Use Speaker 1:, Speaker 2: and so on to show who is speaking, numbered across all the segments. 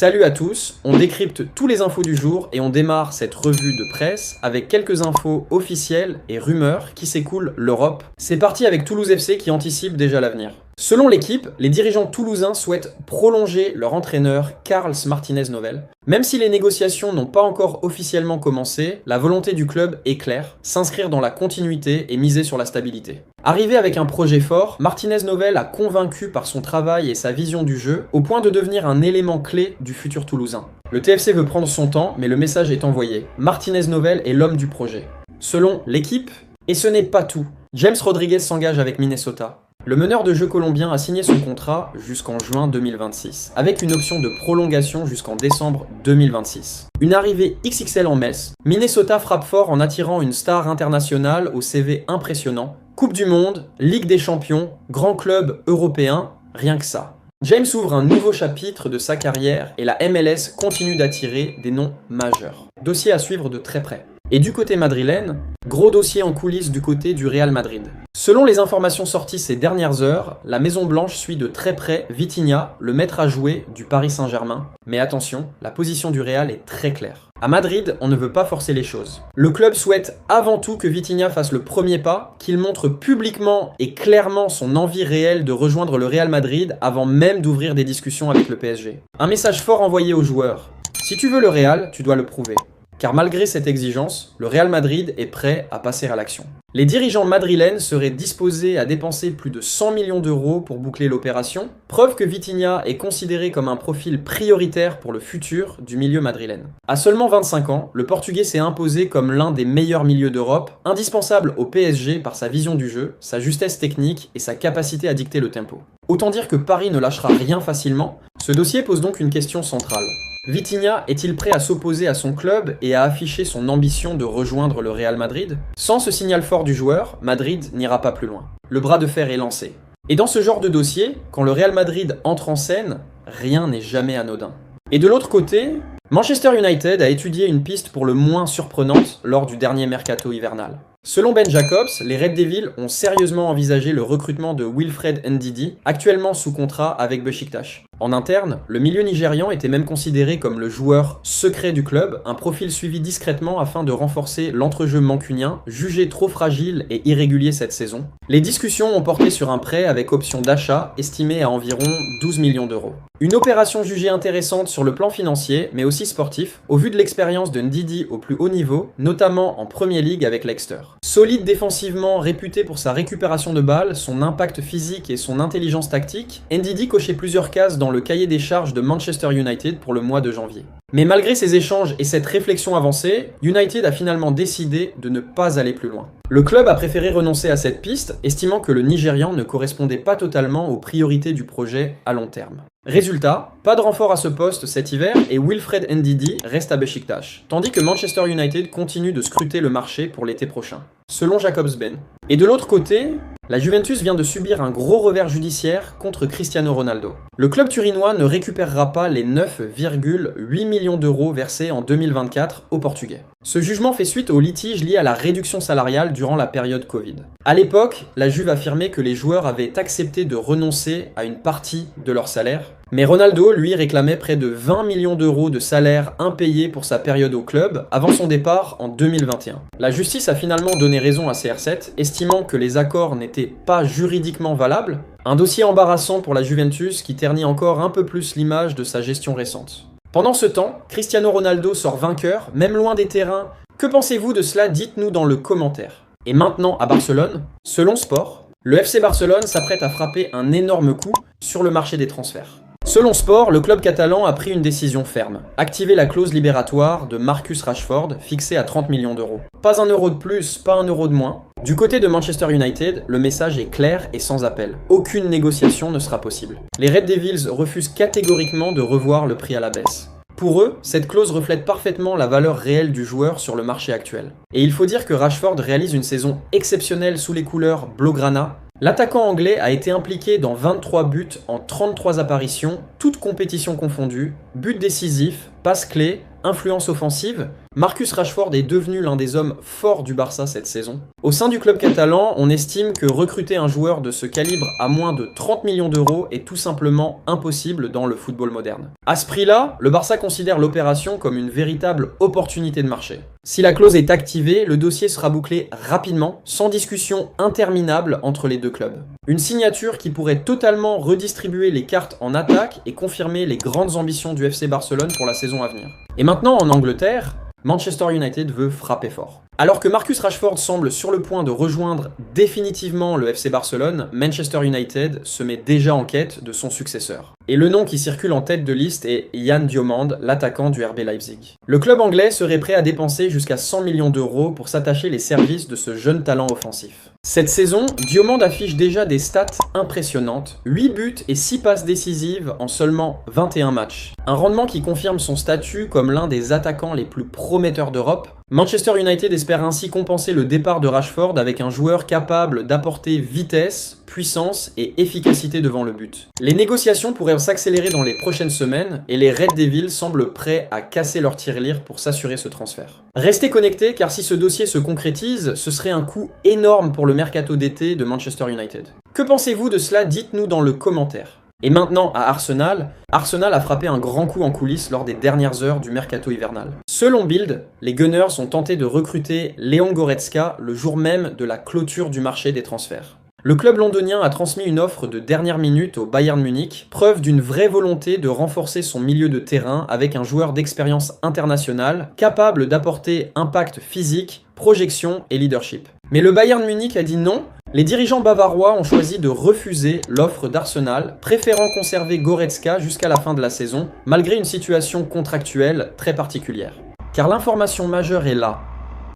Speaker 1: Salut à tous, on décrypte tous les infos du jour et on démarre cette revue de presse avec quelques infos officielles et rumeurs qui s'écoulent l'Europe. C'est parti avec Toulouse FC qui anticipe déjà l'avenir. Selon l'équipe, les dirigeants toulousains souhaitent prolonger leur entraîneur Carles Martinez-Novel. Même si les négociations n'ont pas encore officiellement commencé, la volonté du club est claire, s'inscrire dans la continuité et miser sur la stabilité. Arrivé avec un projet fort, Martinez-Novel a convaincu par son travail et sa vision du jeu au point de devenir un élément clé du futur toulousain. Le TFC veut prendre son temps, mais le message est envoyé. Martinez-Novel est l'homme du projet. Selon l'équipe, et ce n'est pas tout, James Rodriguez s'engage avec Minnesota. Le meneur de jeu colombien a signé son contrat jusqu'en juin 2026, avec une option de prolongation jusqu'en décembre 2026. Une arrivée XXL en Metz, Minnesota frappe fort en attirant une star internationale au CV impressionnant. Coupe du Monde, Ligue des Champions, grand club européen, rien que ça. James ouvre un nouveau chapitre de sa carrière et la MLS continue d'attirer des noms majeurs. Dossier à suivre de très près. Et du côté madrilène, gros dossier en coulisses du côté du Real Madrid. Selon les informations sorties ces dernières heures, la Maison Blanche suit de très près Vitinha, le maître à jouer du Paris Saint-Germain. Mais attention, la position du Real est très claire. À Madrid, on ne veut pas forcer les choses. Le club souhaite avant tout que Vitinha fasse le premier pas, qu'il montre publiquement et clairement son envie réelle de rejoindre le Real Madrid avant même d'ouvrir des discussions avec le PSG. Un message fort envoyé aux joueurs. Si tu veux le Real, tu dois le prouver. Car malgré cette exigence, le Real Madrid est prêt à passer à l'action. Les dirigeants madrilènes seraient disposés à dépenser plus de 100 millions d'euros pour boucler l'opération, preuve que Vitinha est considéré comme un profil prioritaire pour le futur du milieu madrilène. À seulement 25 ans, le Portugais s'est imposé comme l'un des meilleurs milieux d'Europe, indispensable au PSG par sa vision du jeu, sa justesse technique et sa capacité à dicter le tempo. Autant dire que Paris ne lâchera rien facilement, ce dossier pose donc une question centrale. Vitinha est-il prêt à s'opposer à son club et à afficher son ambition de rejoindre le Real Madrid? Sans ce signal fort du joueur, Madrid n'ira pas plus loin. Le bras de fer est lancé. Et dans ce genre de dossier, quand le Real Madrid entre en scène, rien n'est jamais anodin. Et de l'autre côté, Manchester United a étudié une piste pour le moins surprenante lors du dernier mercato hivernal. Selon Ben Jacobs, les Red Devils ont sérieusement envisagé le recrutement de Wilfred Ndidi, actuellement sous contrat avec Beşiktaş. En interne, le milieu nigérian était même considéré comme le joueur secret du club, un profil suivi discrètement afin de renforcer l'entrejeu mancunien, jugé trop fragile et irrégulier cette saison. Les discussions ont porté sur un prêt avec option d'achat estimé à environ 12 millions d'euros. Une opération jugée intéressante sur le plan financier, mais aussi sportif, au vu de l'expérience de Ndidi au plus haut niveau, notamment en Premier League avec Leicester. Solide défensivement, réputé pour sa récupération de balles, son impact physique et son intelligence tactique, Ndidi cochait plusieurs cases dans le cahier des charges de Manchester United pour le mois de janvier. Mais malgré ces échanges et cette réflexion avancée, United a finalement décidé de ne pas aller plus loin. Le club a préféré renoncer à cette piste, estimant que le Nigérian ne correspondait pas totalement aux priorités du projet à long terme. Résultat, pas de renfort à ce poste cet hiver et Wilfred Ndidi reste à Beşiktaş, tandis que Manchester United continue de scruter le marché pour l'été prochain, selon Jacobs Ben. Et de l'autre côté, la Juventus vient de subir un gros revers judiciaire contre Cristiano Ronaldo. Le club turinois ne récupérera pas les 9,8 millions d'euros versés en 2024 aux Portugais. Ce jugement fait suite au litige lié à la réduction salariale durant la période Covid. À l'époque, la Juve affirmait que les joueurs avaient accepté de renoncer à une partie de leur salaire, mais Ronaldo, lui, réclamait près de 20 millions d'euros de salaire impayé pour sa période au club avant son départ en 2021. La justice a finalement donné raison à CR7, estimant que les accords n'étaient pas juridiquement valables, un dossier embarrassant pour la Juventus qui ternit encore un peu plus l'image de sa gestion récente. Pendant ce temps, Cristiano Ronaldo sort vainqueur, même loin des terrains. Que pensez-vous de cela? Dites-nous dans le commentaire. Et maintenant à Barcelone, selon Sport, le FC Barcelone s'apprête à frapper un énorme coup sur le marché des transferts. Selon Sport, le club catalan a pris une décision ferme. Activer la clause libératoire de Marcus Rashford, fixée à 30 millions d'euros. Pas un euro de plus, pas un euro de moins. Du côté de Manchester United, le message est clair et sans appel. Aucune négociation ne sera possible. Les Red Devils refusent catégoriquement de revoir le prix à la baisse. Pour eux, cette clause reflète parfaitement la valeur réelle du joueur sur le marché actuel. Et il faut dire que Rashford réalise une saison exceptionnelle sous les couleurs blaugrana. L'attaquant anglais a été impliqué dans 23 buts en 33 apparitions, toutes compétitions confondues, buts décisifs, passes clés, influence offensive, Marcus Rashford est devenu l'un des hommes forts du Barça cette saison. Au sein du club catalan, on estime que recruter un joueur de ce calibre à moins de 30 millions d'euros est tout simplement impossible dans le football moderne. À ce prix-là, le Barça considère l'opération comme une véritable opportunité de marché. Si la clause est activée, le dossier sera bouclé rapidement, sans discussion interminable entre les deux clubs. Une signature qui pourrait totalement redistribuer les cartes en attaque et confirmer les grandes ambitions du FC Barcelone pour la saison à venir. Et maintenant, en Angleterre, Manchester United veut frapper fort. Alors que Marcus Rashford semble sur le point de rejoindre définitivement le FC Barcelone, Manchester United se met déjà en quête de son successeur. Et le nom qui circule en tête de liste est Yann Diomand, l'attaquant du RB Leipzig. Le club anglais serait prêt à dépenser jusqu'à 100 millions d'euros pour s'attacher les services de ce jeune talent offensif. Cette saison, Diomand affiche déjà des stats impressionnantes, 8 buts et 6 passes décisives en seulement 21 matchs. Un rendement qui confirme son statut comme l'un des attaquants les plus prometteurs d'Europe. Manchester United espère ainsi compenser le départ de Rashford avec un joueur capable d'apporter vitesse, puissance et efficacité devant le but. Les négociations pourraient s'accélérer dans les prochaines semaines et les Red Devils semblent prêts à casser leur tirelire pour s'assurer ce transfert. Restez connectés car si ce dossier se concrétise, ce serait un coup énorme pour le mercato d'été de Manchester United. Que pensez-vous de cela? Dites-nous dans le commentaire. Et maintenant à Arsenal, Arsenal a frappé un grand coup en coulisses lors des dernières heures du mercato hivernal. Selon Bild, les Gunners ont tenté de recruter Leon Goretzka le jour même de la clôture du marché des transferts. Le club londonien a transmis une offre de dernière minute au Bayern Munich, preuve d'une vraie volonté de renforcer son milieu de terrain avec un joueur d'expérience internationale capable d'apporter impact physique, projection et leadership. Mais le Bayern Munich a dit non. Les dirigeants bavarois ont choisi de refuser l'offre d'Arsenal, préférant conserver Goretzka jusqu'à la fin de la saison, malgré une situation contractuelle très particulière. Car l'information majeure est là.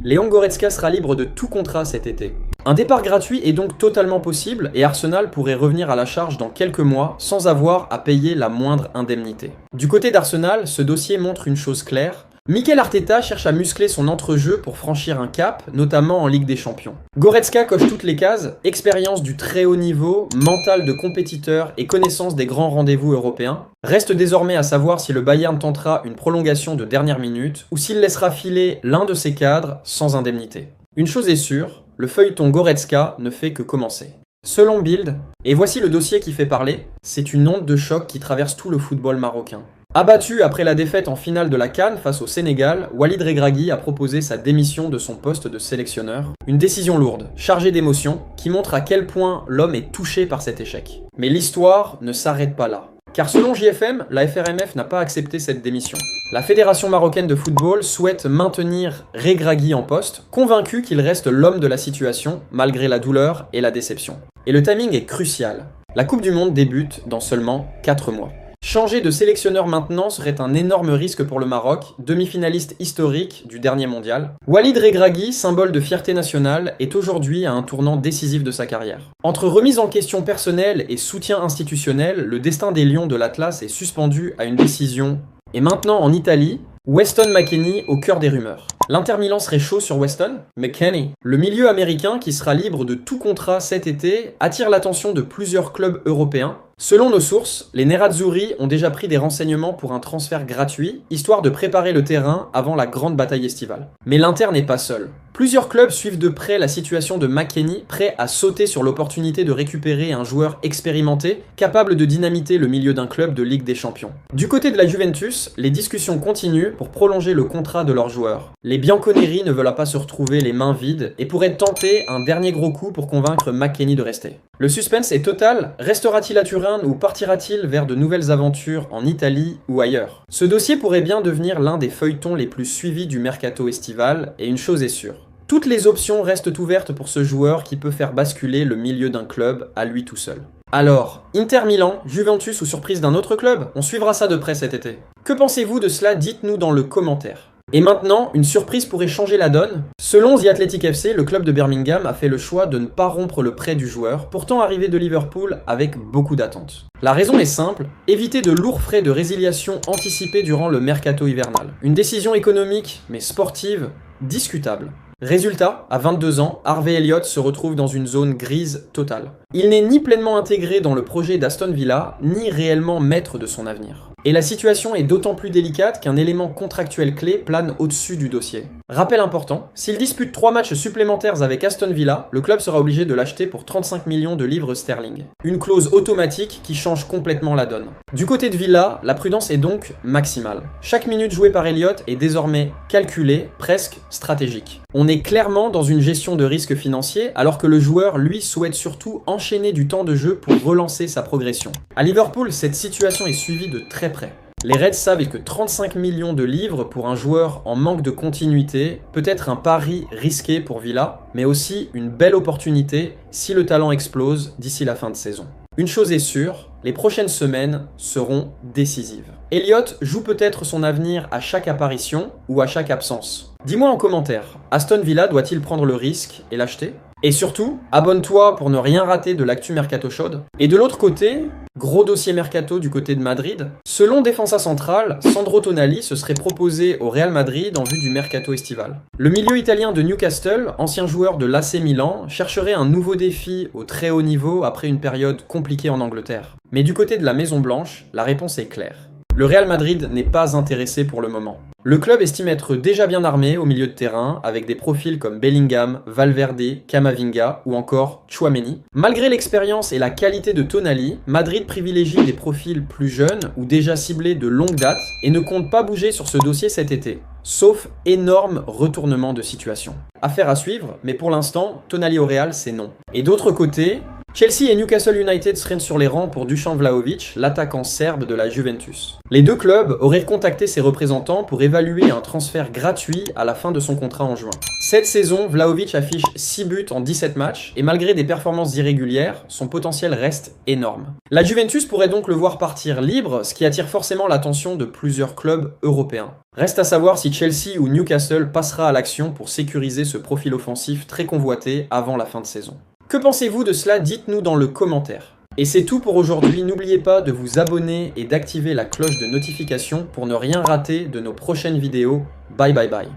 Speaker 1: Leon Goretzka sera libre de tout contrat cet été. Un départ gratuit est donc totalement possible et Arsenal pourrait revenir à la charge dans quelques mois sans avoir à payer la moindre indemnité. Du côté d'Arsenal, ce dossier montre une chose claire. Mikel Arteta cherche à muscler son entrejeu pour franchir un cap, notamment en Ligue des Champions. Goretzka coche toutes les cases, expérience du très haut niveau, mental de compétiteur et connaissance des grands rendez-vous européens. Reste désormais à savoir si le Bayern tentera une prolongation de dernière minute ou s'il laissera filer l'un de ses cadres sans indemnité. Une chose est sûre, le feuilleton Goretzka ne fait que commencer. Selon Bild, et voici le dossier qui fait parler, c'est une onde de choc qui traverse tout le football marocain. Abattu après la défaite en finale de la CAN face au Sénégal, Walid Regragui a proposé sa démission de son poste de sélectionneur. Une décision lourde, chargée d'émotions, qui montre à quel point l'homme est touché par cet échec. Mais l'histoire ne s'arrête pas là. Car selon JFM, la FRMF n'a pas accepté cette démission. La Fédération marocaine de football souhaite maintenir Regragui en poste, convaincu qu'il reste l'homme de la situation, malgré la douleur et la déception. Et le timing est crucial. La Coupe du Monde débute dans seulement 4 mois. Changer de sélectionneur maintenant serait un énorme risque pour le Maroc, demi-finaliste historique du dernier mondial. Walid Regragui, symbole de fierté nationale, est aujourd'hui à un tournant décisif de sa carrière. Entre remise en question personnelle et soutien institutionnel, le destin des Lions de l'Atlas est suspendu à une décision. Et maintenant en Italie, Weston McKennie au cœur des rumeurs. L'Inter Milan serait chaud sur Weston McKennie. Le milieu américain, qui sera libre de tout contrat cet été, attire l'attention de plusieurs clubs européens. Selon nos sources, les Nerazzurri ont déjà pris des renseignements pour un transfert gratuit, histoire de préparer le terrain avant la grande bataille estivale. Mais l'Inter n'est pas seul. Plusieurs clubs suivent de près la situation de McKennie, prêt à sauter sur l'opportunité de récupérer un joueur expérimenté, capable de dynamiter le milieu d'un club de Ligue des Champions. Du côté de la Juventus, les discussions continuent pour prolonger le contrat de leurs joueurs. Les Bianconeri ne veulent pas se retrouver les mains vides et pourraient tenter un dernier gros coup pour convaincre McKennie de rester. Le suspense est total, restera-t-il à Turin ou partira-t-il vers de nouvelles aventures en Italie ou ailleurs? Ce dossier pourrait bien devenir l'un des feuilletons les plus suivis du mercato estival, et une chose est sûre. Toutes les options restent ouvertes pour ce joueur qui peut faire basculer le milieu d'un club à lui tout seul. Alors, Inter Milan, Juventus ou surprise d'un autre club? On suivra ça de près cet été. Que pensez-vous de cela? Dites-nous dans le commentaire. Et maintenant, une surprise pourrait changer la donne. Selon The Athletic FC, le club de Birmingham a fait le choix de ne pas rompre le prêt du joueur, pourtant arrivé de Liverpool avec beaucoup d'attentes. La raison est simple, éviter de lourds frais de résiliation anticipés durant le mercato hivernal. Une décision économique, mais sportive, discutable. Résultat, à 22 ans, Harvey Elliott se retrouve dans une zone grise totale. Il n'est ni pleinement intégré dans le projet d'Aston Villa, ni réellement maître de son avenir. Et la situation est d'autant plus délicate qu'un élément contractuel clé plane au-dessus du dossier. Rappel important, s'il dispute 3 matchs supplémentaires avec Aston Villa, le club sera obligé de l'acheter pour 35 millions de livres sterling. Une clause automatique qui change complètement la donne. Du côté de Villa, la prudence est donc maximale. Chaque minute jouée par Elliott est désormais calculée, presque stratégique. On est clairement dans une gestion de risque financier, alors que le joueur, lui, souhaite surtout enchaîner du temps de jeu pour relancer sa progression. À Liverpool, cette situation est suivie de très près. Les Reds savent que 35 millions de livres pour un joueur en manque de continuité peut être un pari risqué pour Villa, mais aussi une belle opportunité si le talent explose d'ici la fin de saison. Une chose est sûre, les prochaines semaines seront décisives. Elliott joue peut-être son avenir à chaque apparition ou à chaque absence. Dis-moi en commentaire, Aston Villa doit-il prendre le risque et l'acheter ? Et surtout, abonne-toi pour ne rien rater de l'actu mercato chaude. Et de l'autre côté, gros dossier mercato du côté de Madrid. Selon Defensa Central, Sandro Tonali se serait proposé au Real Madrid en vue du mercato estival. Le milieu italien de Newcastle, ancien joueur de l'AC Milan, chercherait un nouveau défi au très haut niveau après une période compliquée en Angleterre. Mais du côté de la Maison Blanche, la réponse est claire. Le Real Madrid n'est pas intéressé pour le moment. Le club estime être déjà bien armé au milieu de terrain, avec des profils comme Bellingham, Valverde, Camavinga ou encore Tchouaméni. Malgré l'expérience et la qualité de Tonali, Madrid privilégie des profils plus jeunes ou déjà ciblés de longue date et ne compte pas bouger sur ce dossier cet été. Sauf énorme retournement de situation. Affaire à suivre, mais pour l'instant, Tonali au Real, c'est non. Et d'autre côté, Chelsea et Newcastle United seraient sur les rangs pour Dusan Vlahovic, l'attaquant serbe de la Juventus. Les deux clubs auraient contacté ses représentants pour évaluer un transfert gratuit à la fin de son contrat en juin. Cette saison, Vlahovic affiche 6 buts en 17 matchs et malgré des performances irrégulières, son potentiel reste énorme. La Juventus pourrait donc le voir partir libre, ce qui attire forcément l'attention de plusieurs clubs européens. Reste à savoir si Chelsea ou Newcastle passera à l'action pour sécuriser ce profil offensif très convoité avant la fin de saison. Que pensez-vous de cela? Dites-nous dans le commentaire. Et c'est tout pour aujourd'hui, n'oubliez pas de vous abonner et d'activer la cloche de notification pour ne rien rater de nos prochaines vidéos. Bye bye bye.